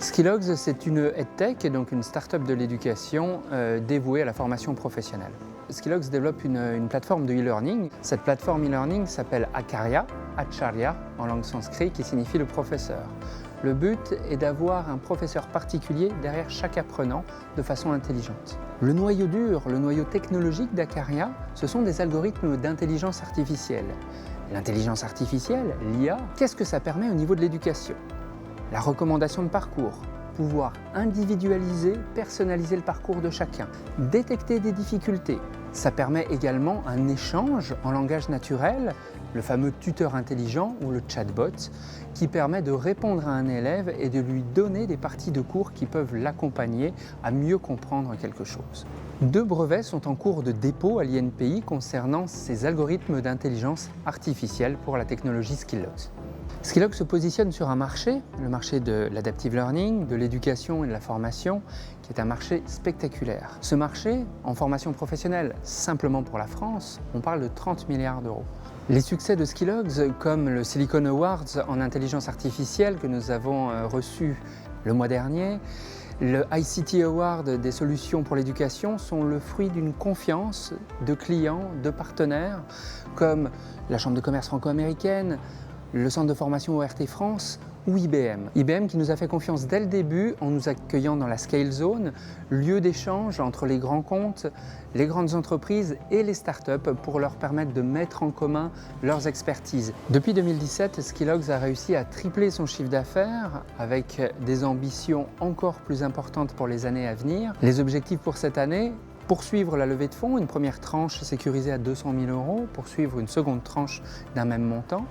Skillogs, c'est une EdTech, donc une start-up de l'éducation dévouée à la formation professionnelle. Skillogs développe une plateforme de e-learning. Cette plateforme e-learning s'appelle Acharya en langue sanskrit, qui signifie le professeur. Le but est d'avoir un professeur particulier derrière chaque apprenant de façon intelligente. Le noyau dur, le noyau technologique d'Acharya, ce sont des algorithmes d'intelligence artificielle. L'intelligence artificielle, l'IA, qu'est-ce que ça permet au niveau de l'éducation ? La recommandation de parcours, pouvoir individualiser, personnaliser le parcours de chacun, détecter des difficultés. Ça permet également un échange en langage naturel, le fameux tuteur intelligent ou le chatbot, qui permet de répondre à un élève et de lui donner des parties de cours qui peuvent l'accompagner à mieux comprendre quelque chose. 2 brevets sont en cours de dépôt à l'INPI concernant ces algorithmes d'intelligence artificielle pour la technologie Skillogs. Skillogs se positionne sur un marché, le marché de l'adaptive learning, de l'éducation et de la formation, qui est un marché spectaculaire. Ce marché, en formation professionnelle, simplement pour la France, on parle de 30 milliards d'euros. Les succès de Skillogs, comme le Silicon Awards en intelligence artificielle que nous avons reçu le mois dernier, le ICT Award des solutions pour l'éducation, sont le fruit d'une confiance de clients, de partenaires, comme la Chambre de commerce franco-américaine, le centre de formation ORT France ou IBM. IBM qui nous a fait confiance dès le début en nous accueillant dans la Scale Zone, lieu d'échange entre les grands comptes, les grandes entreprises et les startups pour leur permettre de mettre en commun leurs expertises. Depuis 2017, Skillogs a réussi à tripler son chiffre d'affaires avec des ambitions encore plus importantes pour les années à venir. Les objectifs pour cette année: poursuivre la levée de fonds, une première tranche sécurisée à 200 000 €, poursuivre une seconde tranche d'un même montant.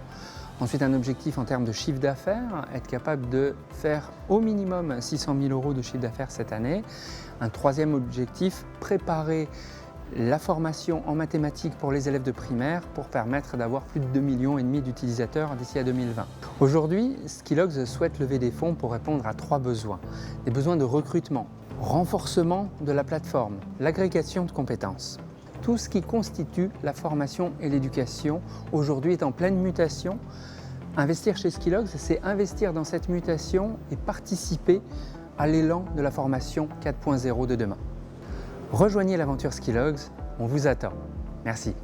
Ensuite, un objectif en termes de chiffre d'affaires, être capable de faire au minimum 600 000 € de chiffre d'affaires cette année. Un troisième objectif, préparer la formation en mathématiques pour les élèves de primaire pour permettre d'avoir plus de 2,5 millions d'utilisateurs d'ici à 2020. Aujourd'hui, Skillogs souhaite lever des fonds pour répondre à 3 besoins. Des besoins de recrutement, renforcement de la plateforme, l'agrégation de compétences. Tout ce qui constitue la formation et l'éducation aujourd'hui est en pleine mutation. Investir chez Skillogs, c'est investir dans cette mutation et participer à l'élan de la formation 4.0 de demain. Rejoignez l'aventure Skillogs, on vous attend. Merci.